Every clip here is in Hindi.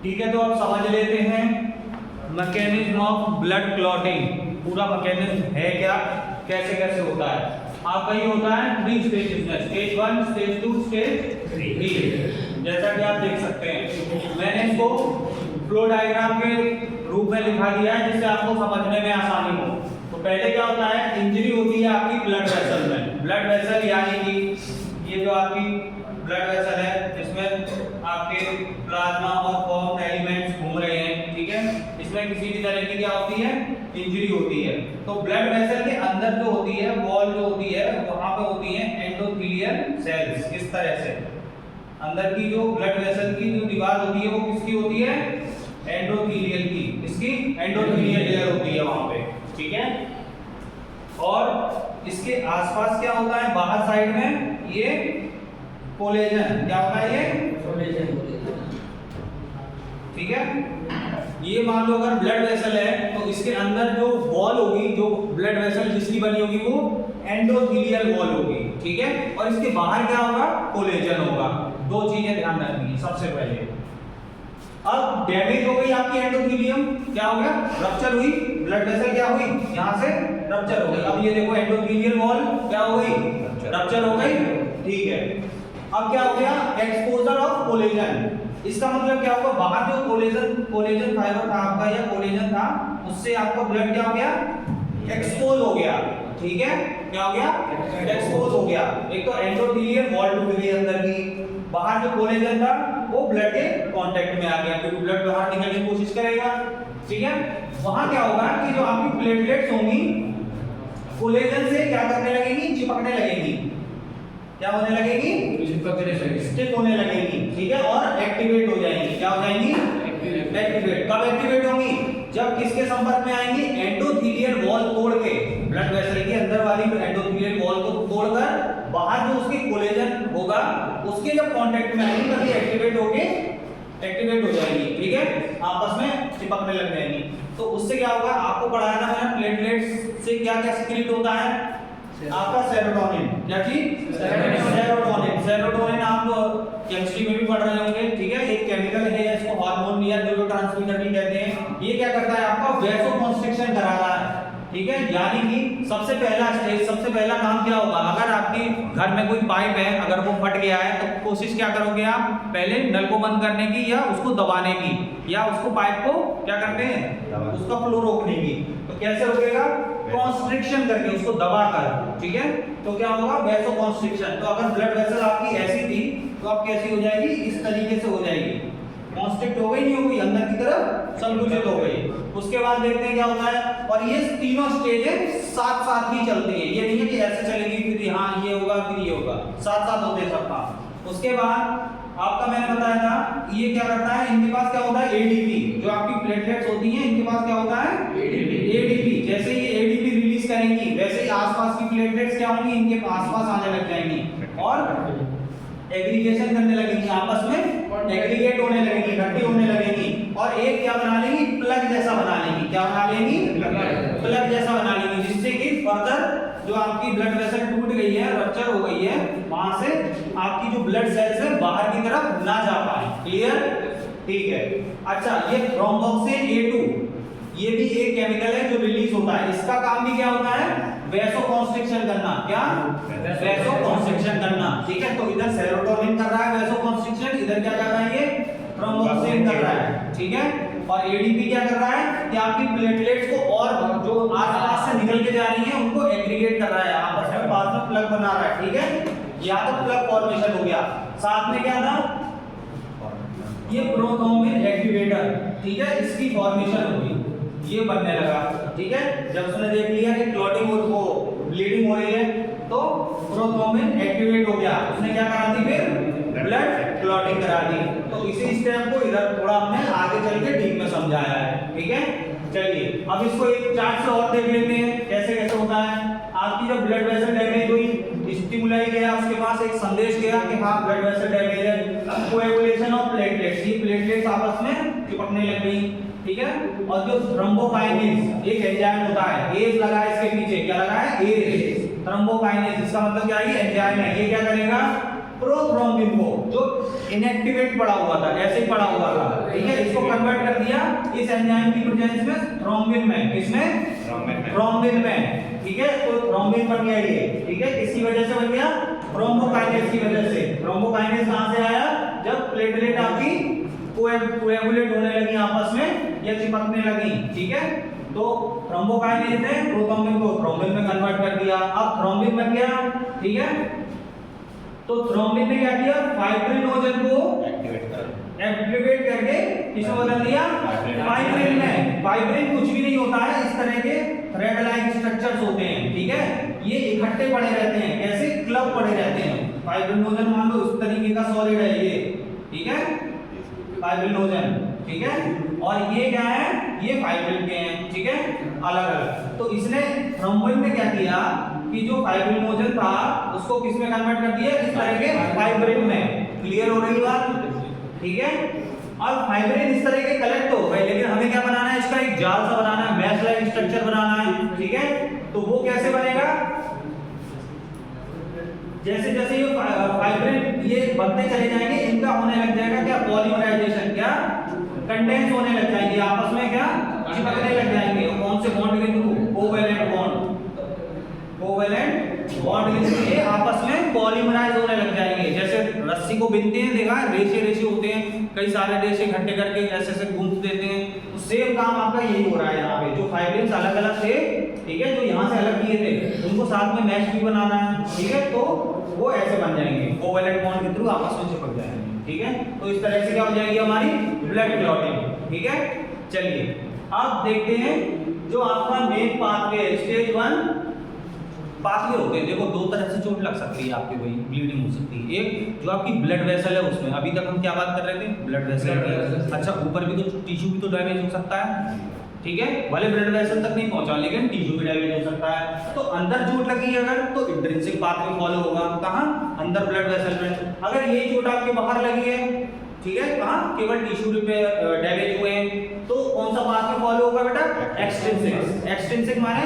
ठीक है, तो अब समझ लेते हैं मैकेनिज्म ऑफ ब्लड क्लॉटिंग। पूरा मैकेनिज्म है क्या, कैसे कैसे होता है। आपका ये होता है 3 स्टेजेस में, स्टेज 1, स्टेज 2, स्टेज 3। जैसा कि आप देख सकते हैं, मैंने इसको फ्लो डायग्राम के रूप में लिखा दिया है जिससे आपको समझने में आसानी हो। तो पहले क्या होता है, इंजरी होती है आपकी ब्लड वेसल में। ब्लड वेसल यानी कि ये जो आपकी ब्लड वेसल है, इसमें आपके प्लाज्मा और फॉर्म एलिमेंट्स घूम रहे हैं, ठीक है। इसमें किसी भी तरह की क्या होती है, इंजरी होती है। तो ब्लड वेसल के अंदर जो होती है, वॉल जो होती है, वहां पे होती है एंडोथेलियल सेल्स। इस तरह से अंदर की जो ब्लड वेसल की जो दीवार होती है वो किसकी होती है, एंडोथेलियल की। इसकी एंडोथेलियल लेयर होती है वहां पे, ठीक है। और इसके आसपास क्या होता है, बाहर साइड में ये कोलेजन, क्या होता है ये कोलेजन, ठीक है। ये मान लो अगर ब्लड वेसल है तो इसके अंदर जो वॉल होगी, जो ब्लड वेसल जिसकी बनी होगी वो एंडोथेलियल वॉल होगी, ठीक है। और इसके बाहर क्या होगा, कोलेजन होगा। दो चीजें ध्यान रखनी है सबसे पहले। अब डैमेज हो गई आपकी एंडोथेलियम, क्या हो गया, रप्चर हुई, ब्लड वेसल क्या हुई, यहां से रप्चर हो गई। अब ये देखो एंडोथेलियल वॉल क्या हो गई, रप्चर हो गई, ठीक है। अब क्या हो गया, एक्सपोजर ऑफ कोलेजन। इसका मतलब क्या होगा, बाहर जो कोलेजन फाइबर था आपका या कोलेजन था, उससे आपका ब्लड क्या हो गया, एक्सपोज हो गया, ठीक है। क्या हो गया, एक्सपोज हो गया। एक तो एंडोथेलियल वॉल टूट गई अंदर की, बाहर जो कोलेजन था वो ब्लड के कांटेक्ट में आ गया, क्योंकि ब्लड बाहर निकलने की कोशिश करेगा, ठीक है। वहां क्या होगा कि जो आपकी प्लेटलेट्स होंगी कोलेजन से क्या करने लगेंगी, चिपकने लगेंगी। क्या होने लगेगी, स्टिक होने लगेगी, ठीक है। और एक्टिवेट हो जाएंगी। क्या हो जाएंगी, एक्टिवेट। कब एक्टिवेट होंगी, जब किसके संपर्क में आएंगी, एंडोथेलियल वॉल तोड़ के, ब्लड वेसल के अंदर वाली एंडोथेलियल वॉल को तोड़कर बाहर जो उसकी कोलेजन होगा उसके जब कांटेक्ट में आएंगी तभी एक्टिवेट हो जाएंगी, ठीक है। आपस में चिपकने लग जाएंगी। तो उससे क्या होगा, आपको पढ़ाया था मैंने, प्लेटलेट्स से क्या क्या सिक्रीट होता है आपका, सेरोटोनिन। क्या चीज, सेरोटोनिन आप केमिस्ट्री में भी पढ़ रहे होंगे, ठीक है। एक केमिकल है, इसको हार्मोन या न्यूरोट्रांसमीटर भी कहते हैं। ये क्या करता है, आपका वैसोकंस्ट्रिक्शन करा रहा है, ठीक है। यानी कि सबसे पहला काम क्या होगा, अगर आपके घर में कोई पाइप है, अगर वो फट गया है तो कोशिश क्या करोगे आप, पहले नल को बंद करने की या उसको दबाने की, या उसको पाइप को क्या करते हैं, उसका फ्लो रोकने की। तो कैसे रोकेगा, कॉन्स्ट्रिक्शन करके, उसको दबाकर, ठीक है। तो क्या होगा, वैसोकंस्ट्रिक्शन। तो अगर ब्लड वेसल आपकी ऐसी थी तो आप कैसी हो जाएगी, इस तरीके से हो जाएगी, कॉन्स्ट्रिक्ट हो गई, नहीं हो गई, अंदर की तरफ संकुचित हो गई। उसके बाद देखते हैं क्या होता है। और ये तीनों स्टेजेस साथ साथ ही चलती हैं, ये नहीं है कि ऐसे चलेगी फिर यहाँ ये होगा फिर ये होगा, साथ साथ होते हैं सब काम। उसके बाद आपका मैंने बताया था, ये क्या करता है, इनके पास क्या होता है, एडीपी। जो आपकी प्लेटलेट्स होती हैं इनके पास क्या होता है, एडीपी। जैसे ये एडीपी रिलीज करेंगी वैसे ही आसपास की प्लेटलेट्स क्या होंगी, इनके आसपास आने लग जाएंगी और एग्रीगेशन करने लगेंगी, आपस में एग्रीगेट होने लगेंगी, इकट्ठी होने लगेंगी। और एक क्या बना लेंगी, प्लग जैसा बना लेंगी। क्या बना लेंगी, प्लग जैसा बना लेंगी, जिससे कि फर्दर जो आपकी ब्लड वेसल टूट गई है, रप्चर हो गई है, वहां से आपकी जो ब्लड सेल्स है बाहर की तरफ ना जा पाए। क्लियर, ठीक है। अच्छा, ये थ्रोम्बोक्सिन A2, ये भी एक केमिकल है जो रिलीज होता है। इसका काम भी क्या होता है, वैसोकंस्ट्रिक्शन करना। क्या, वैसोकंस्ट्रिक्शन करना, ठीक है। तो इधर सेरोटोनिन कर रहा है वैसोकंस्ट्रिक्शन, इधर क्या कर रहा है, ये थ्रोम्बोक्सिन कर रहा है, ठीक है। और एडीपी क्या कर रहा है कि आपकी प्लेटलेट्स को और जो आसपास से निकल के जा रही हैं उनको एग्रीगेट कर रहा है, आपस में पास में प्लग बना रहा है, ठीक है। या तो प्लग फॉर्मेशन हो गया, साथ में क्या था, ये प्रोथ्रोम्बिन एक्टिवेटर, ठीक है, इसकी फॉर्मेशन होगी, ये बनने लगा, ठीक है। जब उसने देख लिया कि क्लॉटिंग हो, ब्लीडिंग हो रही है, तो प्रोथ्रोम्बिन एक्टिवेट हो गया, उसने क्या करा दी, फिर ब्लड क्लॉटिंग करा दी। तो इसी स्टेप को इधर थोड़ा हमने आगे चल के डीप में समझाया है, ठीक है। चलिए अब इसको एक चार्ट से और देख लेते हैं कैसे कैसे होता है। आपकी जब ब्लड वेसल डैमेज हुई, स्टिमुलाई गया, उसके पास एक संदेश गया कि हाँ ब्लड वेसल डैमेज है, कोएगुलेशन ऑफ प्लेटलेट्स, ये प्लेटलेट्स आपस में चिपकने लग गई, ठीक है। और जो थ्रोम्बोकाइनेज एक एंजाइम होता है, एज लगा है इसके पीछे, क्या लगा है, एज, थ्रोम्बोकाइनेज, इसका मतलब क्या है, एंजाइम है। ये क्या करेगा, प्रोथ्रोम्बिन को, जो इनएक्टिवेट पड़ा हुआ था, ऐसे ही पड़ा हुआ था, ठीक है, इसको कन्वर्ट कर दिया इस एंजाइम की प्रेजेंस में थ्रोम्बिन में। किसमें? थ्रोम्बिन में, ठीक है। तो थ्रोम्बिन बन गया ये, ठीक है। किसकी वजह से बन गया? थ्रोम्बोकाइनेज की वजह से। थ्रोम्बोकाइनेज कहां से आया? जब प्लेटलेट आपकी कोएगुलेट होने लगी आपस में या चिपकने लगी, ठीक है। तो थ्रोम्बोकाइनेज ने प्रोथ्रोम्बिन को थ्रोम्बिन में कन्वर्ट कर दिया। अब थ्रोम्बिन बन गया, ठीक है। तो थ्रोम्बिन ने क्या किया? फाइब्रिनोजन को एक्टिवेट करके किसमें बदल दिया? फाइब्रिन में। फाइब्रिन कुछ भी नहीं होता है, इस तरह के थ्रेड लाइक स्ट्रक्चर्स होते हैं, ठीक है। ये इकट्ठे पड़े रहते हैं, कैसे? क्लब पड़े रहते हैं। फाइब्रिनोजन मान लो इस तरीके का सॉलिड है ये, ठीक है, फाइब्रिनोजन, ठीक है। और ये क्या है? ये फाइब्रिन के हैं, ठीक है, अलग अलग। तो इसने थ्रोम्बिन ने क्या किया कि जो फाइब्रिनोजन था उसको किस में कन्वर्ट कर दिया? इस तरह के फाइब्रिन में। क्लियर हो रही बात? ठीक है। और फाइब्रिन इस तरह के कलेक्ट हो गए, लेकिन हमें क्या बनाना है? इसका एक जाल सा बनाना है, मैश लाइक स्ट्रक्चर बनाना है, ठीक है। तो वो कैसे बनेगा? जैसे जैसे ये फाइब्रिन ये बनते चले जाएंगे, इनका होने लग जाएगा क्या? पॉलीमराइजेशन, क्या? कंडेंस होने लग जाएंगे आपस में, क्या? चिपकने लग जाएंगे। कौन से बॉन्ड के through? Covalent bond. Covalent bond के थ्रू ये आपस में पॉलीमराइज होने लग जाएंगे। जैसे रस्सी को बिनते हैं, देखा है, रेशे रेशे होते हैं, कई सारे रेशे इकट्ठे करके ऐसे ऐसे गूंथ देते हैं। तो सेम काम आपका यही हो रहा है यहाँ पे। जो फाइब्रिन्स अलग अलग थे, ठीक है, जो यहाँ से अलग किए थे, उनको साथ में मैश भी बनाना है, ठीक है। तो वो ऐसे बन जाएंगे, कोवेलेंट बॉन्ड के थ्रू आपस में चिपक जाएंगे, ठीक है। तो इस तरह से क्या हो जाएगी हमारी? ब्लड क्लॉटिंग, ठीक है। चलिए अब देखते हैं जो आपका मेन पाथवे, स्टेज 1 पाथवे होते हैं। देखो दो तरह से चोट लग सकती है आपके, भाई ब्लीडिंग हो सकती है। एक जो आपकी ब्लड वेसल है उसमें, अभी तक हम क्या बात कर रहे थे? ब्लड वेसल की। अच्छा, ऊपर भी तो टिश्यू भी तो डैमेज हो सकता है, ठीक है। भले ब्लड वेसल तक नहीं पहुंचा, लेकिन टिश्यू भी डैमेज हो सकता है। तो अंदर चोट लगी अगर, तो इंट्रिंसिक पाथवे फॉलो होगा। कहां? अंदर ब्लड वेसल में। अगर यही चोट आपके बाहर लगी है, ठीक है, कहां? केवल टिश्यू रिपेयर डैमेज हुए हैं, तो कौन सा पाथवे फॉलो होगा बेटा? एक्सट्रिंसिक। एक्सट्रिंसिक माने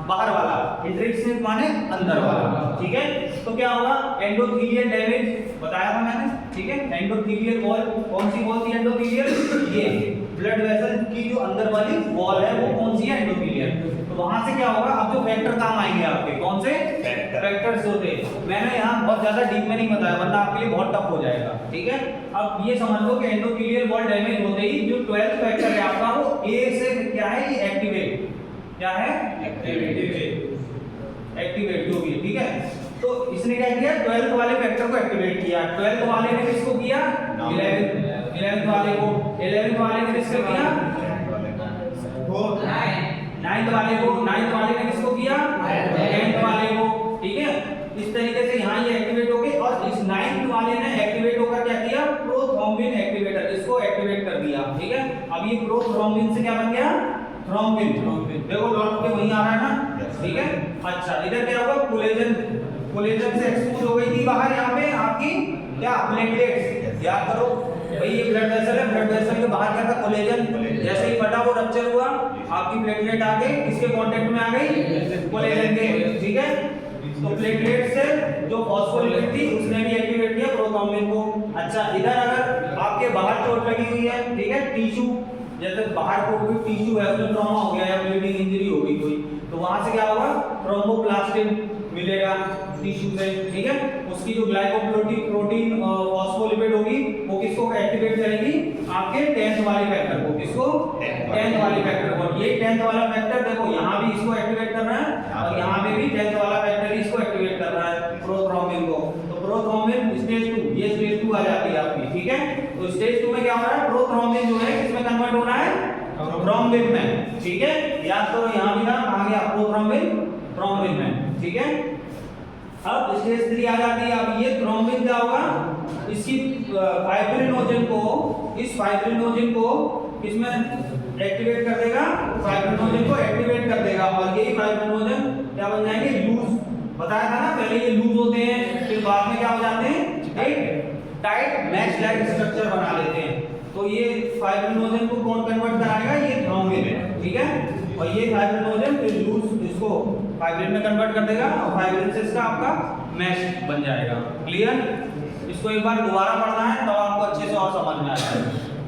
बाहर वाला, इंट्रिंसिक माने अंदर वाला, ठीक है। तो क्या होगा? एंडोथेलियल डैमेज बताया था मैंने, ठीक है। एंडोथेलियल वॉल, कौन सी वॉल थी एंडोथेलियल? ये ब्लड वेसल की जो अंदर वाली वॉल है वो कौन सी है? एंडोथेलियल। तो वहां से क्या होगा? अब जो फैक्टर काम आएंगे आपके, कौन से फैक्टर्स होते हैं, मैंने यहाँ बहुत ज्यादा डीप में नहीं बताया, वरना आपके लिए बहुत टफ हो जाएगा, ठीक है। अब ये समझ लो कि एंडोथेलियल वॉल डैमेज होते ही जो 12th फैक्टर है आपका, वो ए से क्या है? ये एक्टिवेट, क्या है? एक्टिवेट जो भी है, ठीक है। तो इसने क्या किया? 12th वाले फैक्टर को एक्टिवेट किया। 12th वाले ने किसको किया? 11th वाले को। 11th वाले ने किसको किया? 9th वाले को। 9th वाले ने किसको किया? 10th वाले को, ठीक है। इस तरीके से यहाँ ये एक्टिवेट हो गए। और इस 9th वाले ने एक्टिवेट होकर क्या किया? प्रोथ्रोम्बिन एक्टिवेटर, इसको एक्टिवेट कर दिया, ठीक है। अब ये प्रोथ्रोम्बिन से क्या बन गया? थ्रोम्बिन। देखो लौट के वहीं आ रहा है ना, ठीक है। अच्छा, इधर क्या होगा? कोलेजन से एक्सपोज हो गई थी बाहर, यहाँ पे आपकी क्या? प्लेटलेट्स। याद करो भाई, ये ब्लड वेसल है, ब्लड वेसल के बाहर क्या था? कोलेजन। जैसे ही फटा वो रप्चर हुआ, आपकी प्लेटलेट आके किसके कांटेक्ट में आ गई? कोलेजन के, ठीक है। तो प्लेटलेट से जो फॉस्फोलिपिड थी उसने भी एक्टिवेट किया प्रोथ्रोम्बिन को। अच्छा, इधर अगर आपके बाहर चोट लगी हुई है, ठीक है, टिश्यू, जैसे बाहर कोई टिश्यू है, उसमें ट्रॉमा हो गया या ब्लीडिंग इंजरी हो गई कोई, तो वहां से क्या होगा? थ्रोम्बोप्लास्टिन मिलेगा टिश्यू से, ठीक है। उसकी जो ग्लाइकोप्रोटीन फॉस्फोलिपिड होगी, वो किसको एक्टिवेट करेगी? आपके 10th वाले फैक्टर को। किसको? 10th वाले फैक्टर को। ये 10th वाला फैक्टर देखो यहाँ भी इसको एक्टिवेट कर रहा है, और यहाँ पे भी 10th वाला फैक्टर इसको एक्टिवेट कर रहा है, प्रोथ्रोम्बिन को। तो प्रोथ्रोम्बिन स्टेज 2, ये स्टेज 2 आ जाती है आपकी, ठीक है। तो स्टेज 2 में क्या हो रहा है? प्रोथ्रोम्बिन जो है किसमें कन्वर्ट हो रहा है? थ्रोम्बिन में, ठीक है। याद करो यहाँ भी ना, कहाँ गया? थ्रोम्बिन में, ठीक है। अब स्टेज 3 आ जाती है। अब ये थ्रोम्बिन क्या होगा? इसकी फाइब्रिनोजन को, इस फाइब्रिनोजन को किसमें एक्टिवेट कर देगा? फाइब्रिनोजन को एक्टिवेट कर देगा, और यही फाइब्रिनोजन क्या बन जाएंगे? लूज। बताया था ना पहले, ये लूज होते हैं, फिर बाद में क्या हो जाते हैं? एक टाइट मैश लाइक स्ट्रक्चर बना लेते हैं। तो ये फाइब्रिनोजन को कौन कन्वर्ट कराएगा? ये थ्रोम्बिन है, ठीक है। और ये फाइब्रिनोजन फिर लूज इसको फाइब्रिन में कन्वर्ट कर देगा, और फाइब्रिन से इसका आपका मैश बन जाएगा। क्लियर? इसको एक बार दोबारा पढ़ना है तो आपको अच्छे से और समझ में आ जाएगा।